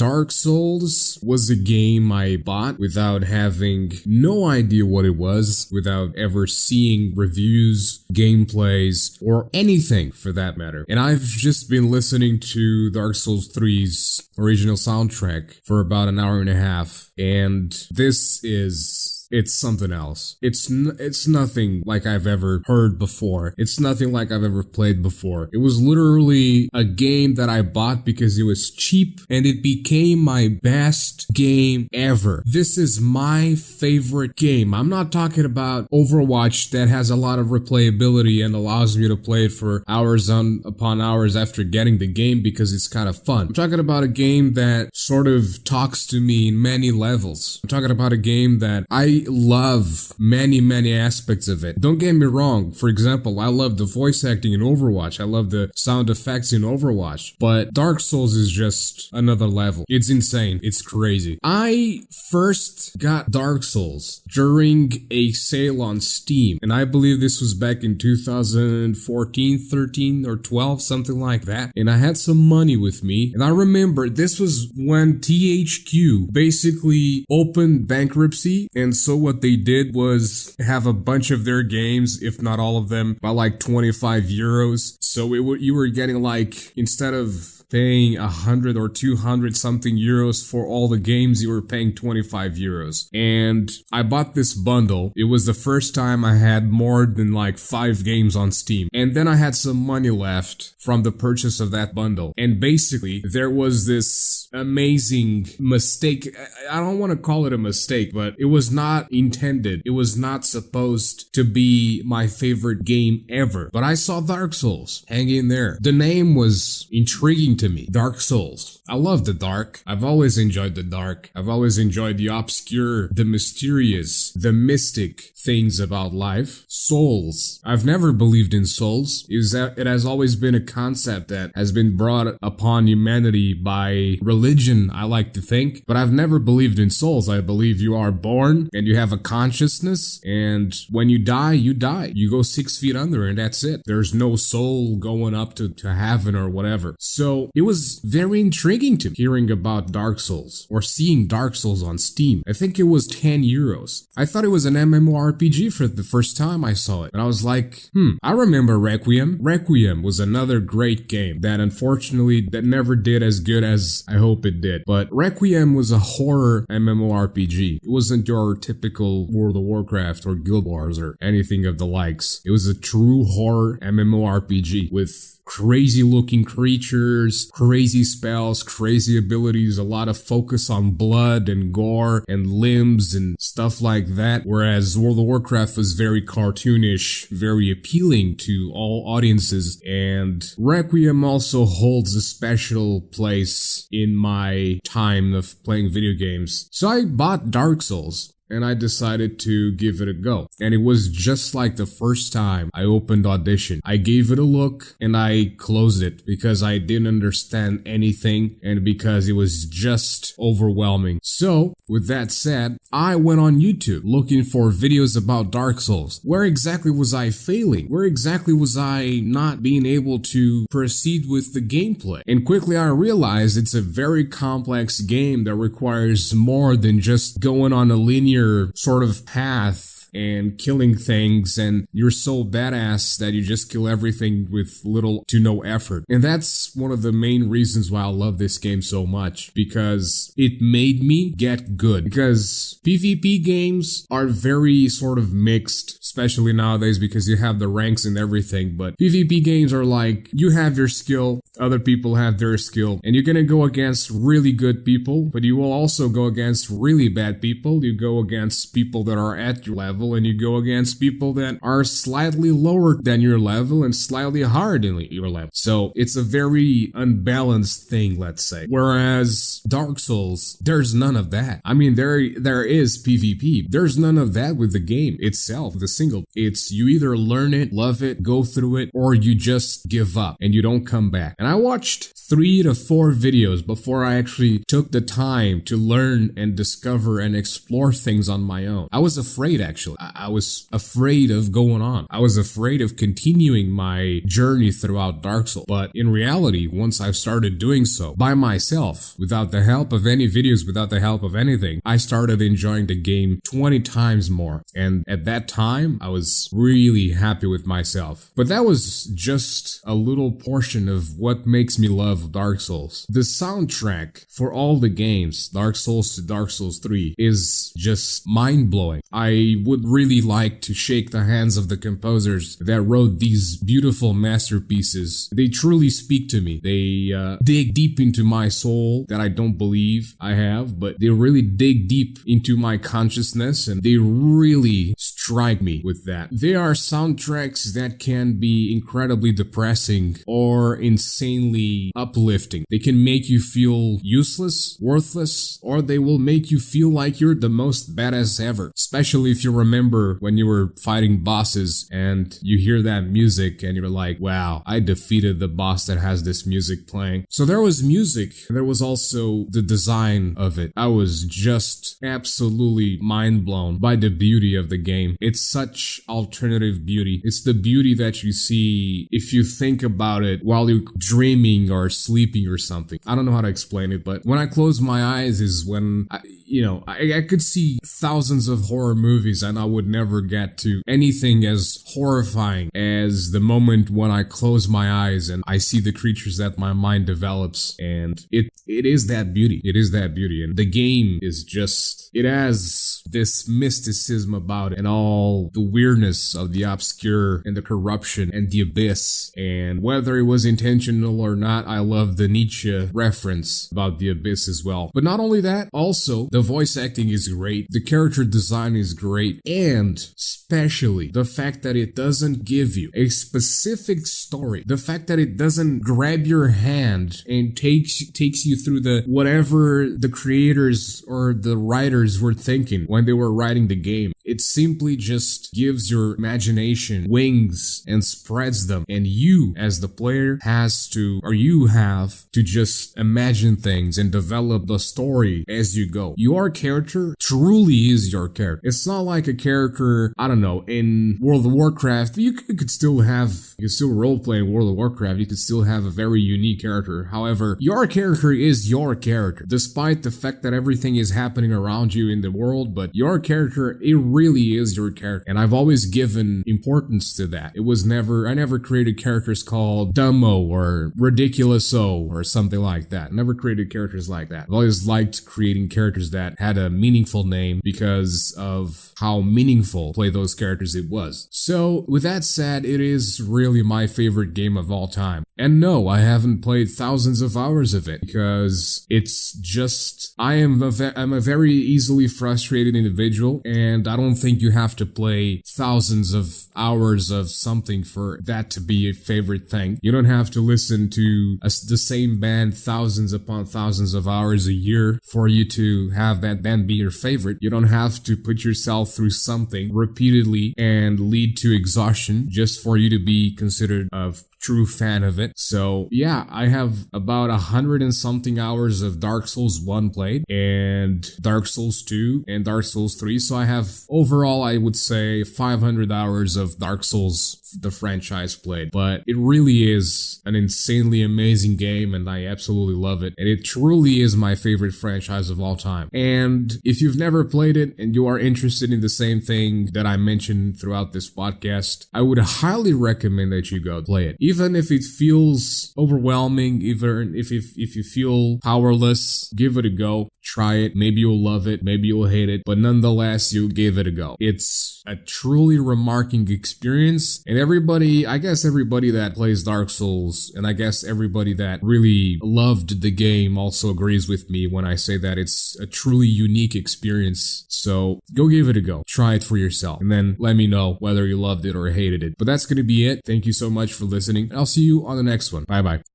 Dark Souls was a game I bought without having no idea what it was, without ever seeing reviews, gameplays, or anything for that matter. And I've just been listening to Dark Souls 3's original soundtrack for about an hour and a half, and it's something else. It's nothing like I've ever heard before. It's nothing like I've ever played before. It was literally a game that I bought because it was cheap, and it became my best game ever. This is my favorite game. I'm not talking about Overwatch that has a lot of replayability and allows me to play it for hours upon hours after getting the game because it's kind of fun. I'm talking about a game that sort of talks to me in many levels. I'm talking about a game that I love many aspects of it. Don't get me wrong. For example, I love the voice acting in Overwatch. I love the sound effects in Overwatch. But Dark Souls is just another level. It's insane. It's crazy. I first got Dark Souls during a sale on Steam. And I believe this was back in 2014, 13, or 12, something like that. And I had some money with me. And I remember this was when THQ basically opened bankruptcy. And so what they did was have a bunch of their games, if not all of them, by like 25 euros. So you were getting like, instead of paying 100 or 200 something euros for all the games, you were paying 25 euros. And I bought this bundle. It was the first time I had more than like 5 games on Steam. And then I had some money left from the purchase of that bundle. And basically, there was this amazing mistake. I don't want to call it a mistake, but it was not intended. It was not supposed to be my favorite game ever. But I saw Dark Souls hanging there. The name was intriguing to me. Dark Souls. I love the dark. I've always enjoyed the dark. I've always enjoyed the obscure, the mysterious, the mystic things about life. Souls. I've never believed in souls. It has always been a concept that has been brought upon humanity by religion, I like to think, but I've never believed in souls. I believe you are born and you have a consciousness, and when you die, you die. You go 6 feet under and that's it. There's no soul going up to heaven or whatever. So it was very intriguing to me hearing about Dark Souls or seeing Dark Souls on Steam. I think it was 10 euros. I thought it was an MMORPG for the first time I saw it. And I was like, I remember Requiem. Requiem was another great game that unfortunately that never did as good as I hope it did. But Requiem was a horror MMORPG. It wasn't your typical World of Warcraft or Guild Wars or anything of the likes. It was a true horror MMORPG with crazy looking creatures, crazy spells, crazy abilities, a lot of focus on blood and gore and limbs and stuff like that. Whereas World of Warcraft was very cartoonish, very appealing to all audiences. And Requiem also holds a special place in my time of playing video games. So I bought Dark Souls. And I decided to give it a go. And it was just like the first time I opened Audition. I gave it a look and I closed it because I didn't understand anything and because it was just overwhelming. So, with that said, I went on YouTube looking for videos about Dark Souls. Where exactly was I failing? Where exactly was I not being able to proceed with the gameplay? And quickly I realized it's a very complex game that requires more than just going on a linear sort of path and killing things, and you're so badass that you just kill everything with little to no effort. And that's one of the main reasons why I love this game so much, because it made me get good. Because PvP games are very sort of mixed, especially nowadays because you have the ranks and everything, but PvP games are like, you have your skill, other people have their skill, and you're gonna go against really good people, but you will also go against really bad people. You go against people that are at your level, and you go against people that are slightly lower than your level and slightly higher than your level. So it's a very unbalanced thing, let's say. Whereas Dark Souls, there's none of that. I mean, there is PvP. There's none of that with the game itself. The single. It's you either learn it, love it, go through it, or you just give up and you don't come back. And I watched 3 to 4 videos before I actually took the time to learn and discover and explore things on my own. I was afraid, actually. I was afraid of going on. I was afraid of continuing my journey throughout Dark Souls. But in reality, once I started doing so by myself, without the help of any videos, without the help of anything, I started enjoying the game 20 times more. And at that time, I was really happy with myself. But that was just a little portion of what makes me love Dark Souls. The soundtrack for all the games, Dark Souls to Dark Souls 3, is just mind-blowing. I would really like to shake the hands of the composers that wrote these beautiful masterpieces. They truly speak to me. They dig deep into my soul that I don't believe I have, but they really dig deep into my consciousness, and they really strike me with that. They are soundtracks that can be incredibly depressing or insanely uplifting. They can make you feel useless, worthless, or they will make you feel like you're the most badass ever. Especially if you remember when you were fighting bosses and you hear that music and you're like, wow, I defeated the boss that has this music playing. So there was music, and there was also the design of it. I was just absolutely mind blown by the beauty of the game. It's such alternative beauty. It's the beauty that you see if you think about it while you're dreaming or sleeping or something. I don't know how to explain it, but when I close my eyes is when I could see thousands of horror movies and I would never get to anything as horrifying as the moment when I close my eyes and I see the creatures that my mind develops. And it is that beauty. It is that beauty. And the game is just, it has this mysticism about it and all the weirdness of the obscure and the corruption and the abyss. And whether it was intentional or not, I love the Nietzsche reference about the abyss as well. But not only that, also the voice acting is great, the character design is great, and especially the fact that it doesn't give you a specific story, the fact that it doesn't grab your hand and takes you through the whatever the creators or the writers were thinking when they were writing the game. It simply just gives your imagination wings and spreads them, and you as the player have to just imagine things and develop the story as you go. Your character truly is your character. It's not like a character, I don't know, in World of Warcraft. You could still roleplay in World of Warcraft. You could still have a very unique character. However, your character is your character, despite the fact that everything is happening around you in the world, but your character, it really is your character. And I've always given importance to that. I never created characters called Dumbo or Ridiculous-O or something like that. I never created characters like that. I've always liked creating characters that had a meaningful name because of how meaningful play those characters it was. So with that said, it is really my favorite game of all time. And no, I haven't played thousands of hours of it because it's just, I'm a very easily frustrated individual, and I don't think you have to play thousands of hours of something for that to be a favorite thing. You don't have to listen to the same band thousands upon thousands of hours a year for you to have that band be your favorite. You don't have to put yourself through something repeatedly and lead to exhaustion just for you to be considered a true fan of it. So yeah, I have about 100 and something hours of Dark Souls 1 played, and Dark Souls 2 and Dark Souls 3. So I have overall, I would say 500 hours of Dark Souls, the franchise, played. But it really is an insanely amazing game, and I absolutely love it. And it truly is my favorite franchise of all time. And if you've never played it and you are interested in the same thing that I mentioned throughout this podcast, I would highly recommend that you go play it. Even if it feels overwhelming, even if you feel powerless, give it a go. Try it. Maybe you'll love it. Maybe you'll hate it. But nonetheless, you give it a go. It's a truly remarkable experience. And I guess everybody that plays Dark Souls, and I guess everybody that really loved the game also agrees with me when I say that it's a truly unique experience. So go give it a go. Try it for yourself. And then let me know whether you loved it or hated it. But that's going to be it. Thank you so much for listening. I'll see you on the next one. Bye bye.